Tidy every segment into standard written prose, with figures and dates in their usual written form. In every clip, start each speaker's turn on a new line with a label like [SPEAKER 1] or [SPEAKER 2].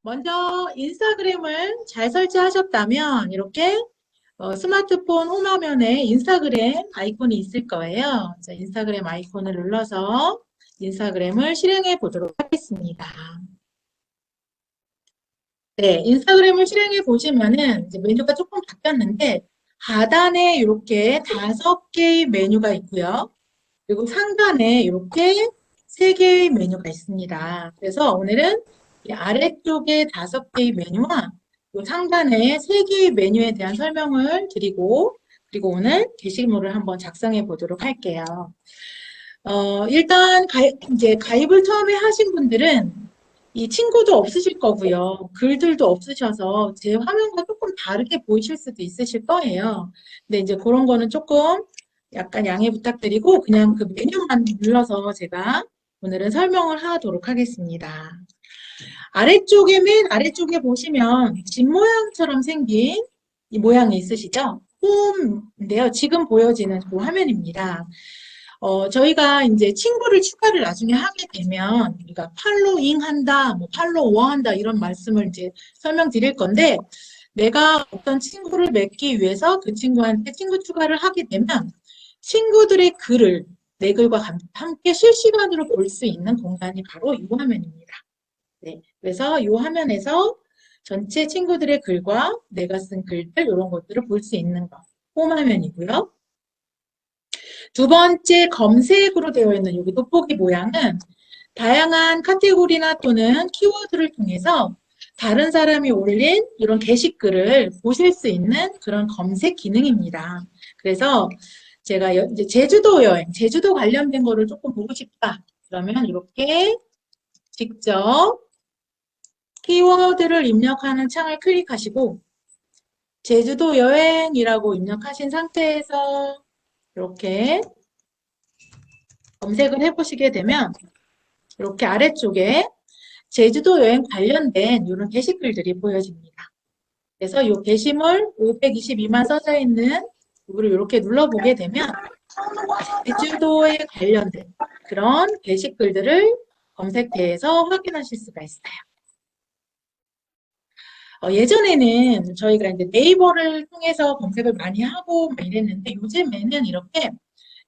[SPEAKER 1] 먼저 인스타그램을 잘 설치하셨다면 이렇게 스마트폰 홈화면에 인스타그램 아이콘이 있을 거예요. 자, 인스타그램 아이콘을 눌러서 인스타그램을 실행해 보도록 하겠습니다. 네, 인스타그램을 실행해 보시면은 이제 메뉴가 조금 바뀌었는데 하단에 이렇게 5개의 메뉴가 있고요. 그리고 상단에 이렇게 3개의 메뉴가 있습니다. 그래서 오늘은 이 아래쪽에 5개의 메뉴와 이 상단에 3개의 메뉴에 대한 설명을 드리고 그리고 오늘 게시물을 한번 작성해 보도록 할게요. 일단 이제 가입을 처음에 하신 분들은 이 친구도 없으실 거고요. 글들도 없으셔서 제 화면과 조금 다르게 보이실 수도 있으실 거예요. 근데 이제 그런 거는 조금 약간 양해 부탁드리고 그냥 그 메뉴만 눌러서 제가 오늘은 설명을 하도록 하겠습니다. 맨 아래쪽에 보시면 집 모양처럼 생긴 이 모양이 있으시죠? 홈인데요. 지금 보여지는 그 화면입니다. 저희가 이제 친구를 추가를 나중에 하게 되면 우리가 팔로잉 한다, 뭐 팔로워 한다 이런 말씀을 이제 설명드릴 건데 내가 어떤 친구를 맺기 위해서 그 친구한테 친구 추가를 하게 되면 친구들의 글을 내 글과 함께 실시간으로 볼 수 있는 공간이 바로 이 화면입니다. 네, 그래서 이 화면에서 전체 친구들의 글과 내가 쓴 글들 이런 것들을 볼 수 있는 거 홈 화면이고요. 두 번째 검색으로 되어 있는 여기 돋보기 모양은 다양한 카테고리나 또는 키워드를 통해서 다른 사람이 올린 이런 게시글을 보실 수 있는 그런 검색 기능입니다. 그래서 제가 이제 제주도 여행, 제주도 관련된 거를 조금 보고 싶다. 그러면 이렇게 직접 키워드를 입력하는 창을 클릭하시고 제주도 여행이라고 입력하신 상태에서 이렇게 검색을 해보시게 되면 이렇게 아래쪽에 제주도 여행 관련된 이런 게시글들이 보여집니다. 그래서 이 게시물 522만 써져 있는 이거를 이렇게 눌러보게 되면 제주도에 관련된 그런 게시글들을 검색대에서 확인하실 수가 있어요. 예전에는 저희가 이제 네이버를 통해서 검색을 많이 하고 이랬는데 요즘에는 이렇게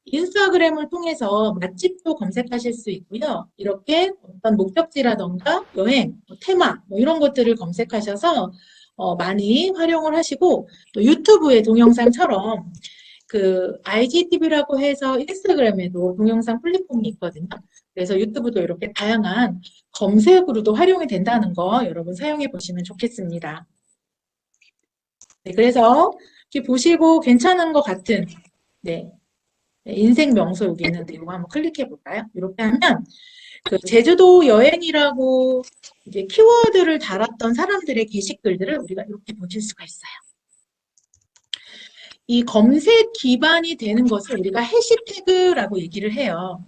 [SPEAKER 1] 인스타그램을 통해서 맛집도 검색하실 수 있고요. 이렇게 어떤 목적지라던가 여행, 테마 이런 것들을 검색하셔서 많이 활용을 하시고 또 유튜브의 동영상처럼 그 IGTV라고 해서 인스타그램에도 동영상 플랫폼이 있거든요. 그래서 유튜브도 이렇게 다양한 검색으로도 활용이 된다는 거 여러분 사용해 보시면 좋겠습니다. 네, 그래서 이렇게 보시고 괜찮은 것 같은 네, 인생 명소 여기 있는데 이거 한번 클릭해 볼까요? 이렇게 하면 그 제주도 여행이라고 이제 키워드를 달았던 사람들의 게시글들을 우리가 이렇게 보실 수가 있어요. 이 검색 기반이 되는 것을 우리가 해시태그라고 얘기를 해요.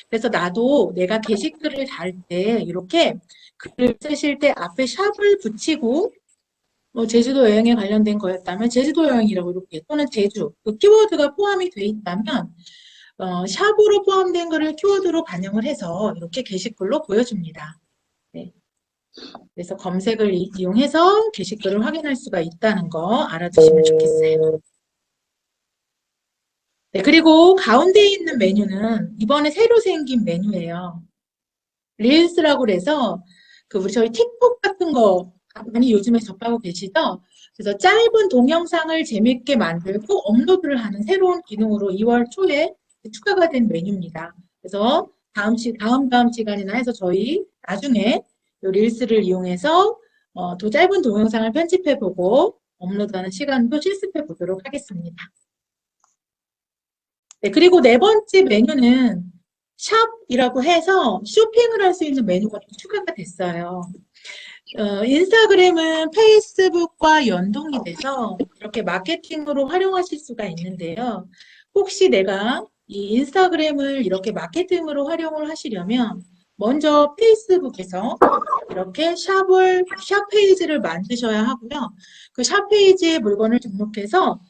[SPEAKER 1] 그래서 나도 내가 게시글을 달 때 이렇게 글을 쓰실 때 앞에 샵을 붙이고 제주도 여행에 관련된 거였다면 제주도 여행이라고 이렇게 또는 제주 그 키워드가 포함이 돼 있다면 샵으로 포함된 거를 키워드로 반영을 해서 이렇게 게시글로 보여줍니다. 네. 그래서 검색을 이용해서 게시글을 확인할 수가 있다는 거 알아두시면 좋겠어요. 네, 그리고 가운데 있는 메뉴는 이번에 새로 생긴 메뉴예요. 릴스라고 그래서 우리 저희 틱톡 같은 거 많이 요즘에 접하고 계시죠? 그래서 짧은 동영상을 재밌게 만들고 업로드를 하는 새로운 기능으로 2월 초에 추가가 된 메뉴입니다. 그래서 다음 시간이나 해서 저희 나중에 이 릴스를 이용해서 또 짧은 동영상을 편집해보고 업로드하는 시간도 실습해 보도록 하겠습니다. 네, 그리고 네 번째 메뉴는 샵이라고 해서 쇼핑을 할 수 있는 메뉴가 또 추가가 됐어요. 인스타그램은 페이스북과 연동이 돼서 이렇게 마케팅으로 활용하실 수가 있는데요. 혹시 내가 이 인스타그램을 이렇게 마케팅으로 활용을 하시려면 먼저 페이스북에서 이렇게 샵 페이지를 만드셔야 하고요. 그 샵 페이지에 물건을 등록해서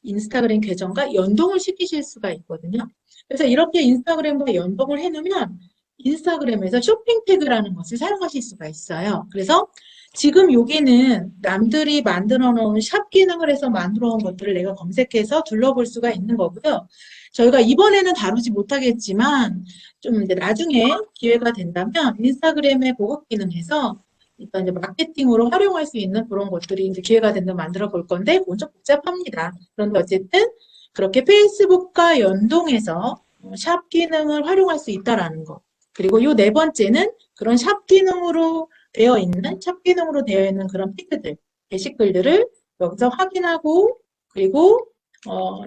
[SPEAKER 1] 인스타그램 계정과 연동을 시키실 수가 있거든요. 그래서 이렇게 인스타그램과 연동을 해놓으면 인스타그램에서 쇼핑 태그라는 것을 사용하실 수가 있어요. 그래서 지금 여기는 남들이 만들어 놓은 샵 기능을 해서 만들어 놓은 것들을 내가 검색해서 둘러볼 수가 있는 거고요. 저희가 이번에는 다루지 못하겠지만 좀 이제 나중에 기회가 된다면 인스타그램의 고급 기능에서 일단 이제 마케팅으로 활용할 수 있는 그런 것들이 이제 기회가 된다면 만들어 볼 건데 그건 좀 복잡합니다. 그런데 어쨌든 그렇게 페이스북과 연동해서 샵 기능을 활용할 수 있다라는 거. 그리고 요 네 번째는 그런 샵 기능으로 되어 있는 샵 기능으로 되어 있는 그런 피드들, 게시글들을 여기서 확인하고 그리고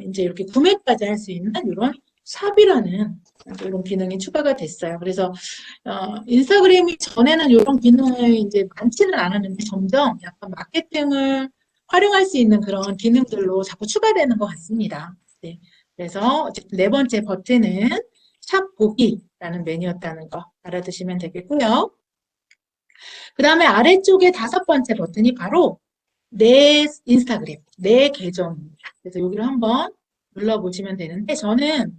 [SPEAKER 1] 이제 이렇게 구매까지 할 수 있는 이런 샵이라는 이런 기능이 추가가 됐어요. 그래서 인스타그램이 전에는 이런 기능이 이제 많지는 않았는데 점점 약간 마케팅을 활용할 수 있는 그런 기능들로 자꾸 추가되는 것 같습니다. 네. 그래서 어쨌든 네 번째 버튼은 샵 보기라는 메뉴였다는 거 알아두시면 되겠고요. 그 다음에 아래쪽에 다섯 번째 버튼이 바로 내 인스타그램, 내 계정입니다. 그래서 여기를 한번 눌러보시면 되는데 저는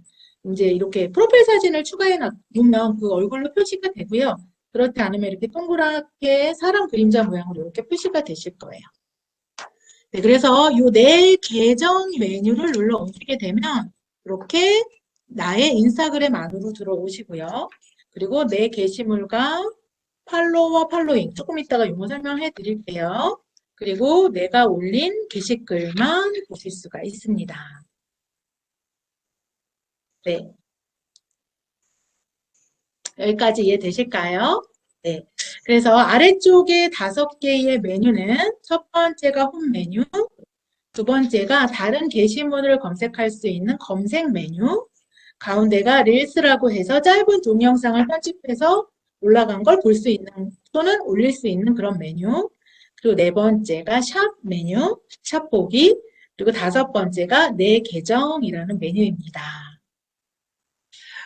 [SPEAKER 1] 이제 이렇게 프로필 사진을 추가해 놓으면 그 얼굴로 표시가 되고요. 그렇지 않으면 이렇게 동그랗게 사람 그림자 모양으로 이렇게 표시가 되실 거예요. 네, 그래서 이 내 계정 메뉴를 눌러 오시게 되면 이렇게 나의 인스타그램 안으로 들어오시고요. 그리고 내 게시물과 팔로워, 팔로잉 조금 이따가 용어 설명해 드릴게요. 그리고 내가 올린 게시글만 보실 수가 있습니다. 네, 여기까지 이해되실까요? 네, 그래서 아래쪽에 다섯 개의 메뉴는 첫 번째가 홈 메뉴, 두 번째가 다른 게시물을 검색할 수 있는 검색 메뉴, 가운데가 릴스라고 해서 짧은 동영상을 편집해서 올라간 걸 볼 수 있는 또는 올릴 수 있는 그런 메뉴, 그리고 네 번째가 샵 메뉴, 샵 보기, 그리고 다섯 번째가 내 계정이라는 메뉴입니다.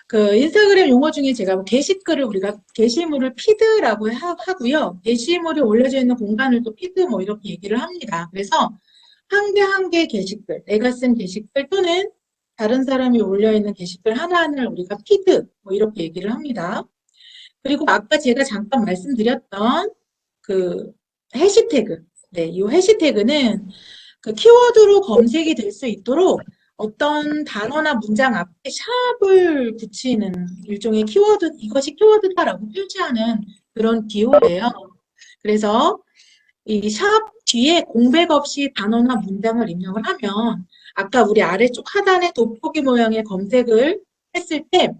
[SPEAKER 1] 그 인스타그램 용어 중에 제가 뭐 게시글을 우리가 게시물을 피드라고 하고요. 게시물이 올려져 있는 공간을 또 피드 뭐 이렇게 얘기를 합니다. 그래서 한 개 한 개 게시글, 내가 쓴 게시글 또는 다른 사람이 올려있는 게시글 하나하나를 우리가 피드 뭐 이렇게 얘기를 합니다. 그리고 아까 제가 잠깐 말씀드렸던 그 해시태그, 네, 이 해시태그는 그 키워드로 검색이 될 수 있도록 어떤 단어나 문장 앞에 샵을 붙이는 일종의 키워드, 이것이 키워드다라고 표시하는 그런 기호예요. 그래서 이 샵 뒤에 공백 없이 단어나 문장을 입력을 하면 아까 우리 아래쪽 하단에 돋보기 모양의 검색을 했을 때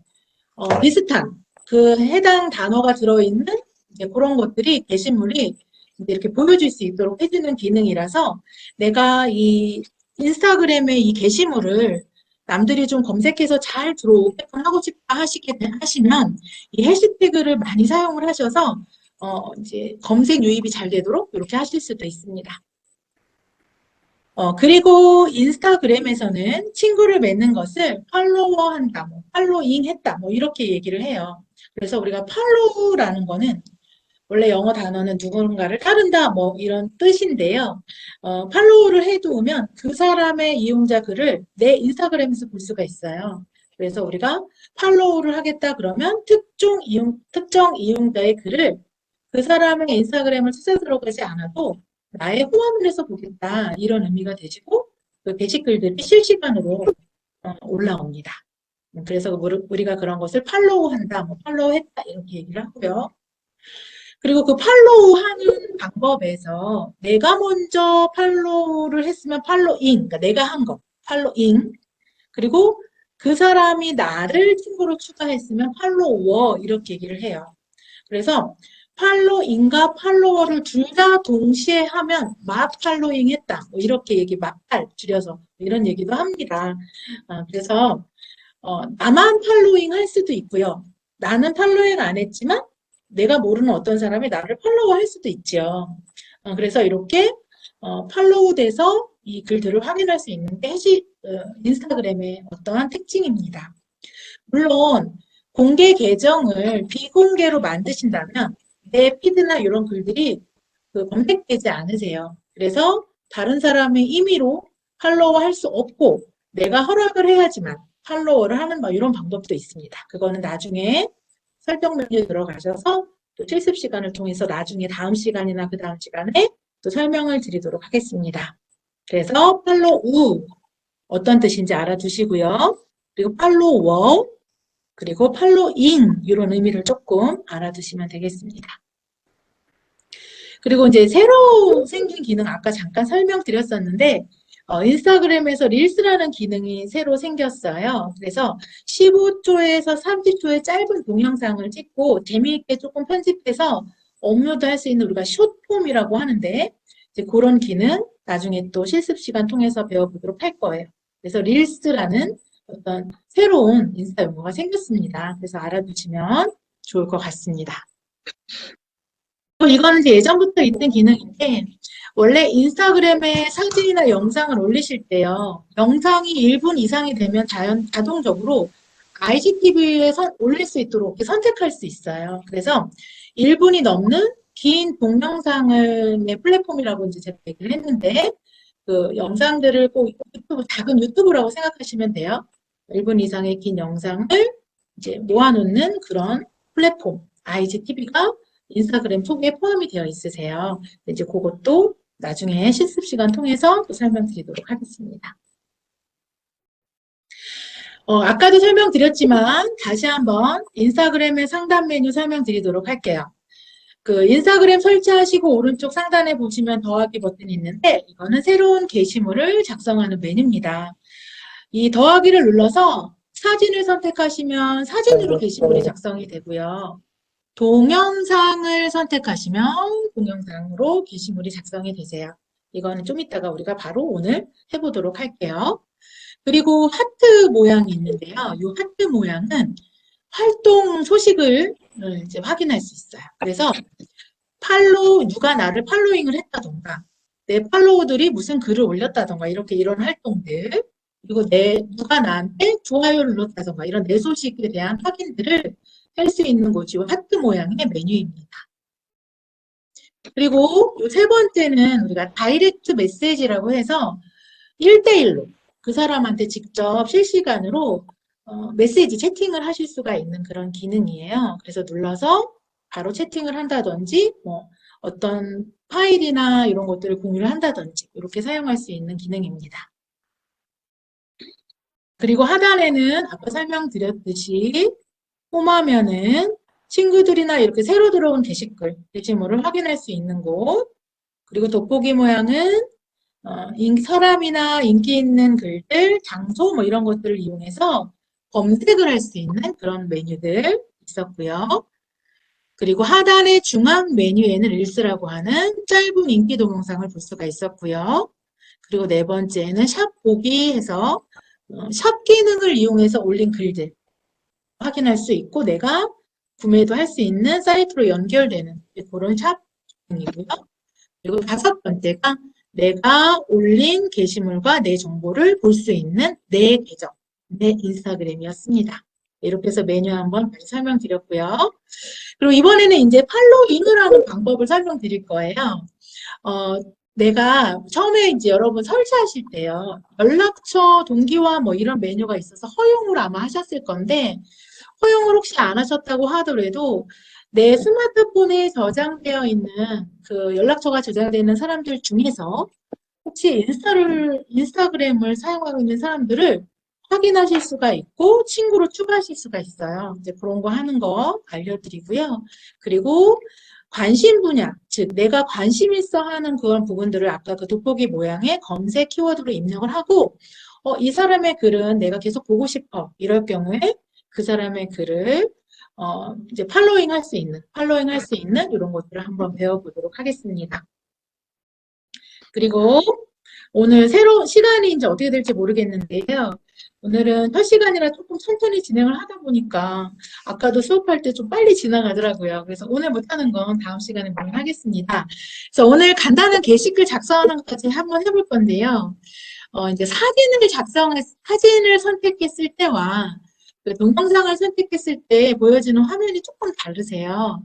[SPEAKER 1] 비슷한 그 해당 단어가 들어있는 이제 그런 것들이 게시물이 이제 이렇게 보여줄 수 있도록 해주는 기능이라서 내가 이 인스타그램의 이 게시물을 남들이 좀 검색해서 잘 들어오게끔 하고 싶다 하시면 이 해시태그를 많이 사용을 하셔서 이제 검색 유입이 잘 되도록 이렇게 하실 수도 있습니다. 그리고 인스타그램에서는 친구를 맺는 것을 팔로워 한다, 뭐, 팔로잉 했다, 뭐, 이렇게 얘기를 해요. 그래서 우리가 팔로우라는 거는 원래 영어 단어는 누군가를 따른다, 뭐, 이런 뜻인데요. 팔로우를 해두면 그 사람의 이용자 글을 내 인스타그램에서 볼 수가 있어요. 그래서 우리가 팔로우를 하겠다 그러면 특정 이용자의 글을 그 사람의 인스타그램을 찾아 들어가지 않아도 나의 호화면에서 보겠다 이런 의미가 되시고 그 게시글들이 실시간으로 올라옵니다. 그래서 우리가 그런 것을 팔로우한다, 뭐 팔로우했다 이렇게 얘기를 하고요. 그리고 그 팔로우하는 방법에서 내가 먼저 팔로우를 했으면 팔로잉, 그러니까 내가 한 거, 팔로잉. 그리고 그 사람이 나를 친구로 추가했으면 팔로워 이렇게 얘기를 해요. 그래서 팔로잉과 팔로워를 둘 다 동시에 하면 맞팔로잉 했다. 뭐 이렇게 맞팔 줄여서 이런 얘기도 합니다. 그래서 나만 팔로잉 할 수도 있고요. 나는 팔로잉 안 했지만 내가 모르는 어떤 사람이 나를 팔로우 할 수도 있죠. 그래서 이렇게 팔로우 돼서 이 글들을 확인할 수 있는 게 인스타그램의 어떠한 특징입니다. 물론 공개 계정을 비공개로 만드신다면 내 피드나 이런 글들이 검색되지 않으세요. 그래서 다른 사람의 임의로 팔로워 할 수 없고 내가 허락을 해야지만 팔로워를 하는 뭐 이런 방법도 있습니다. 그거는 나중에 설정 메뉴에 들어가셔서 또 실습 시간을 통해서 나중에 다음 시간이나 그 다음 시간에 또 설명을 드리도록 하겠습니다. 그래서 팔로우 어떤 뜻인지 알아두시고요. 그리고 팔로워 그리고 팔로잉 이런 의미를 조금 알아두시면 되겠습니다. 그리고 이제 새로 생긴 기능 아까 잠깐 설명드렸었는데 인스타그램에서 릴스라는 기능이 새로 생겼어요. 그래서 15초에서 30초의 짧은 동영상을 찍고 재미있게 조금 편집해서 업로드 할 수 있는 우리가 숏폼이라고 하는데 이제 그런 기능 나중에 또 실습 시간 통해서 배워보도록 할 거예요. 그래서 릴스라는 어떤 새로운 인스타 용어가 생겼습니다. 그래서 알아두시면 좋을 것 같습니다. 이거는 이제 예전부터 있던 기능인데 원래 인스타그램에 사진이나 영상을 올리실 때요. 영상이 1분 이상이 되면 자동적으로 IGTV에 올릴 수 있도록 이렇게 선택할 수 있어요. 그래서 1분이 넘는 긴 동영상을 플랫폼이라고 이제 제가 얘기를 했는데 그 영상들을 꼭 유튜브, 작은 유튜브라고 생각하시면 돼요. 1분 이상의 긴 영상을 이제 모아놓는 그런 플랫폼 IGTV가 인스타그램 속에 포함이 되어 있으세요. 이제 그것도 나중에 실습 시간 통해서 또 설명드리도록 하겠습니다. 아까도 설명드렸지만 다시 한번 인스타그램의 상단 메뉴 설명드리도록 할게요. 그 인스타그램 설치하시고 오른쪽 상단에 보시면 더하기 버튼이 있는데 이거는 새로운 게시물을 작성하는 메뉴입니다. 이 더하기를 눌러서 사진을 선택하시면 사진으로 게시물이 작성이 되고요. 동영상을 선택하시면 동영상으로 게시물이 작성이 되세요. 이거는 좀 이따가 우리가 바로 오늘 해보도록 할게요. 그리고 하트 모양이 있는데요. 이 하트 모양은 활동 소식을 이제 확인할 수 있어요. 그래서 누가 나를 팔로잉을 했다던가, 내 팔로워들이 무슨 글을 올렸다던가, 이렇게 이런 활동들, 그리고 누가 나한테 좋아요를 눌렀다던가, 이런 내 소식에 대한 확인들을 할 수 있는 곳이 하트 모양의 메뉴입니다. 그리고 세 번째는 우리가 다이렉트 메시지라고 해서 1대1로 그 사람한테 직접 실시간으로 메시지 채팅을 하실 수가 있는 그런 기능이에요. 그래서 눌러서 바로 채팅을 한다든지 뭐 어떤 파일이나 이런 것들을 공유를 한다든지 이렇게 사용할 수 있는 기능입니다. 그리고 하단에는 아까 설명드렸듯이 홈하면은 친구들이나 이렇게 새로 들어온 게시물을 확인할 수 있는 곳, 그리고 돋보기 모양은 사람이나 인기 있는 글들, 장소 뭐 이런 것들을 이용해서 검색을 할 수 있는 그런 메뉴들 있었고요. 그리고 하단의 중앙 메뉴에는 릴스라고 하는 짧은 인기 동영상을 볼 수가 있었고요. 그리고 네 번째는 샵 보기 해서 샵 기능을 이용해서 올린 글들 확인할 수 있고 내가 구매도 할 수 있는 사이트로 연결되는 그런 샵 기능이고요. 그리고 다섯 번째가 내가 올린 게시물과 내 정보를 볼 수 있는 내 계정, 내 인스타그램이었습니다. 이렇게 해서 메뉴 한번 다시 설명드렸고요. 그리고 이번에는 이제 팔로잉을 하는 방법을 설명드릴 거예요. 내가 처음에 이제 여러분 설치하실 때요. 연락처, 동기화 뭐 이런 메뉴가 있어서 허용을 아마 하셨을 건데 허용을 혹시 안 하셨다고 하더라도 내 스마트폰에 저장되어 있는 그 연락처가 저장되는 사람들 중에서 혹시 인스타그램을 사용하고 있는 사람들을 확인하실 수가 있고 친구로 추가하실 수가 있어요. 이제 그런 거 하는 거 알려드리고요. 그리고 관심 분야, 즉 내가 관심 있어 하는 그런 부분들을 아까 그 돋보기 모양의 검색 키워드로 입력을 하고 이 사람의 글은 내가 계속 보고 싶어. 이럴 경우에 그 사람의 글을 이제 팔로잉 할 수 있는 이런 것들을 한번 배워보도록 하겠습니다. 그리고 오늘 새로운 시간이 이제 어떻게 될지 모르겠는데요. 오늘은 첫 시간이라 조금 천천히 진행을 하다 보니까 아까도 수업할 때 좀 빨리 지나가더라고요. 그래서 오늘 못하는 건 다음 시간에 분명 하겠습니다. 그래서 오늘 간단한 게시글 작성하는 것까지 한번 해볼 건데요. 이제 사진을 선택했을 때와 그 동영상을 선택했을 때 보여지는 화면이 조금 다르세요.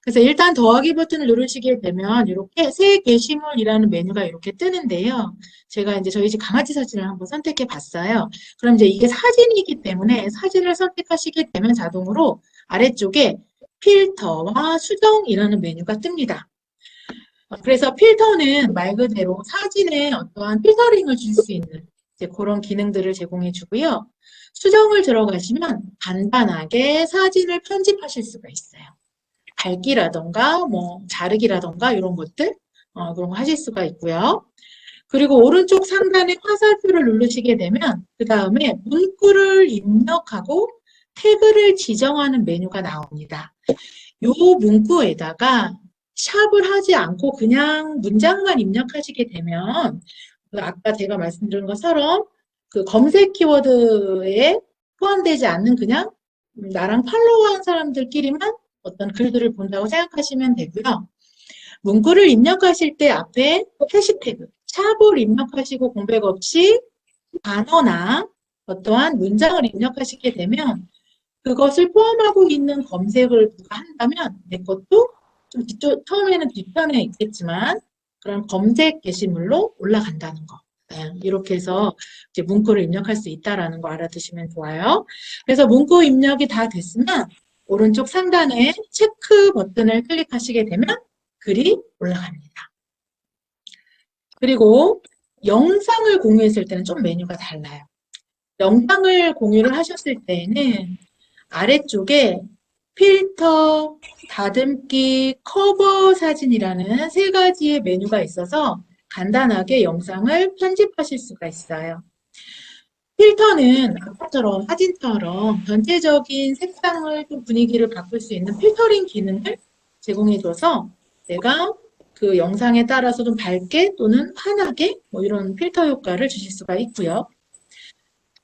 [SPEAKER 1] 그래서 일단 더하기 버튼을 누르시게 되면 이렇게 새 게시물이라는 메뉴가 이렇게 뜨는데요. 제가 이제 저희 집 강아지 사진을 한번 선택해 봤어요. 그럼 이제 이게 사진이기 때문에 사진을 선택하시게 되면 자동으로 아래쪽에 필터와 수정이라는 메뉴가 뜹니다. 그래서 필터는 말 그대로 사진에 어떠한 필터링을 줄 수 있는 이제 그런 기능들을 제공해 주고요. 수정을 들어가시면 간단하게 사진을 편집하실 수가 있어요. 밝기라던가 뭐 자르기라던가 이런 것들 그런 거 하실 수가 있고요. 그리고 오른쪽 상단에 화살표를 누르시게 되면 그 다음에 문구를 입력하고 태그를 지정하는 메뉴가 나옵니다. 이 문구에다가 샵을 하지 않고 그냥 문장만 입력하시게 되면 아까 제가 말씀드린 것처럼 그 검색 키워드에 포함되지 않는 그냥 나랑 팔로우한 사람들끼리만 어떤 글들을 본다고 생각하시면 되고요. 문구를 입력하실 때 앞에 해시태그, 샵을 입력하시고 공백 없이 단어나 어떠한 문장을 입력하시게 되면 그것을 포함하고 있는 검색을 누가 한다면 내 것도 좀 처음에는 뒷편에 있겠지만 그런 검색 게시물로 올라간다는 거. 네, 이렇게 해서 이제 문구를 입력할 수 있다라는 거 알아두시면 좋아요. 그래서 문구 입력이 다 됐으면 오른쪽 상단에 체크 버튼을 클릭하시게 되면 글이 올라갑니다. 그리고 영상을 공유했을 때는 좀 메뉴가 달라요. 영상을 공유를 하셨을 때는 아래쪽에 필터, 다듬기, 커버 사진이라는 세 가지의 메뉴가 있어서 간단하게 영상을 편집하실 수가 있어요. 필터는 아까처럼 사진처럼 전체적인 색상을 좀 분위기를 바꿀 수 있는 필터링 기능을 제공해줘서 내가 그 영상에 따라서 좀 밝게 또는 환하게 뭐 이런 필터 효과를 주실 수가 있고요.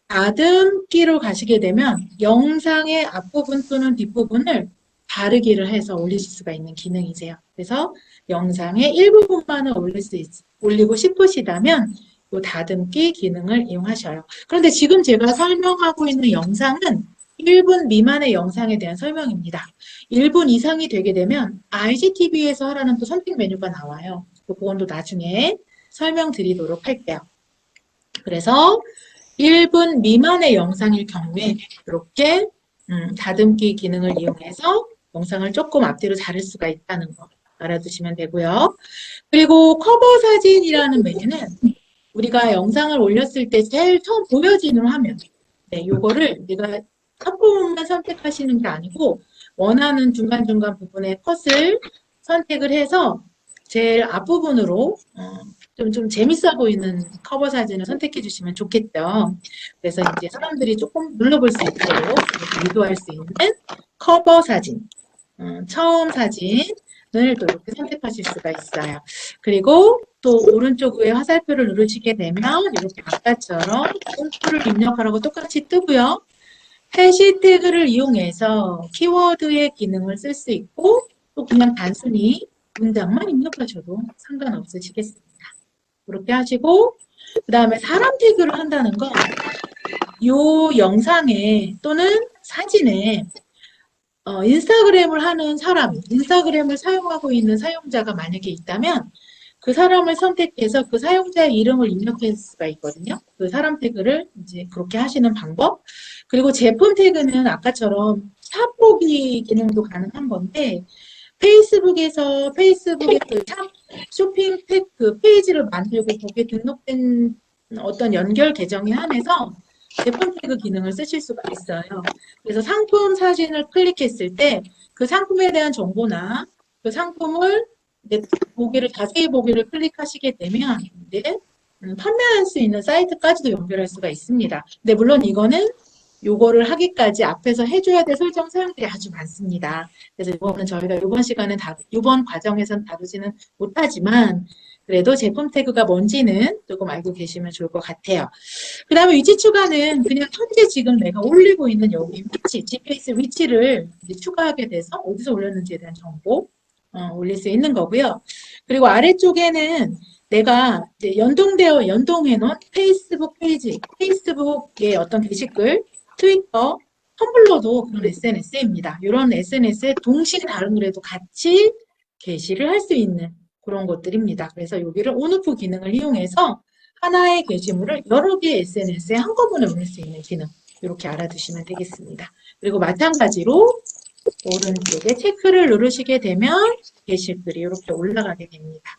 [SPEAKER 1] 다듬기로 가시게 되면 영상의 앞부분 또는 뒷부분을 다르기를 해서 올리실 수가 있는 기능이세요. 그래서 영상의 일부분만을 올리고 싶으시다면 이 다듬기 기능을 이용하셔요. 그런데 지금 제가 설명하고 있는 영상은 1분 미만의 영상에 대한 설명입니다. 1분 이상이 되게 되면 IGTV에서 하라는 또 선택 메뉴가 나와요. 그건 또 나중에 설명드리도록 할게요. 그래서 1분 미만의 영상일 경우에 이렇게 다듬기 기능을 이용해서 영상을 조금 앞뒤로 자를 수가 있다는 거 알아두시면 되고요. 그리고 커버 사진이라는 메뉴는 우리가 영상을 올렸을 때 제일 처음 보여지는 화면, 네, 요거를 내가 첫 부분만 선택하시는 게 아니고 원하는 중간중간 부분의 컷을 선택을 해서 제일 앞부분으로 좀 재밌어 보이는 커버 사진을 선택해 주시면 좋겠죠. 그래서 이제 사람들이 조금 눌러볼 수 있도록 이렇게 유도할 수 있는 커버 사진, 처음 사진을 또 이렇게 선택하실 수가 있어요. 그리고 또 오른쪽 위에 화살표를 누르시게 되면 이렇게 아까처럼 문구를 입력하라고 똑같이 뜨고요. 해시태그를 이용해서 키워드의 기능을 쓸 수 있고 또 그냥 단순히 문장만 입력하셔도 상관없으시겠습니다. 그렇게 하시고 그 다음에 사람 태그를 한다는 건 이 영상에 또는 사진에 인스타그램을 하는 사람, 인스타그램을 사용하고 있는 사용자가 만약에 있다면 그 사람을 선택해서 그 사용자의 이름을 입력할 수가 있거든요. 그 사람 태그를 이제 그렇게 하시는 방법. 그리고 제품 태그는 아까처럼 샵 보기 기능도 가능한 건데 페이스북에서 페이스북의 그 샵 쇼핑 그 페이지를 만들고 거기에 등록된 어떤 연결 계정에 한해서 제품 태그 기능을 쓰실 수가 있어요. 그래서 상품 사진을 클릭했을 때 그 상품에 대한 정보나 그 상품을 자세히 보기를 클릭하시게 되면 이제 판매할 수 있는 사이트까지도 연결할 수가 있습니다. 근데 물론 이거는 요거를 하기까지 앞에서 해줘야 될 설정 사항들이 아주 많습니다. 그래서 이거는 저희가 이번 과정에서는 다루지는 못하지만 그래도 제품 태그가 뭔지는 조금 알고 계시면 좋을 것 같아요. 그 다음에 위치 추가는 그냥 현재 지금 내가 올리고 있는 여기 위치, GPS 위치를 추가하게 돼서 어디서 올렸는지에 대한 정보 올릴 수 있는 거고요. 그리고 아래쪽에는 내가 이제 연동해 놓은 페이스북 페이지, 페이스북의 어떤 게시글, 트위터, 텀블러도 그런 SNS입니다. 이런 SNS에 동시에 다른 글에도 같이 게시를 할 수 있는 그런 것들입니다. 그래서 여기를 온오프 기능을 이용해서 하나의 게시물을 여러 개의 SNS에 한꺼번에 올릴 수 있는 기능 이렇게 알아두시면 되겠습니다. 그리고 마찬가지로 오른쪽에 체크를 누르시게 되면 게시글이 이렇게 올라가게 됩니다.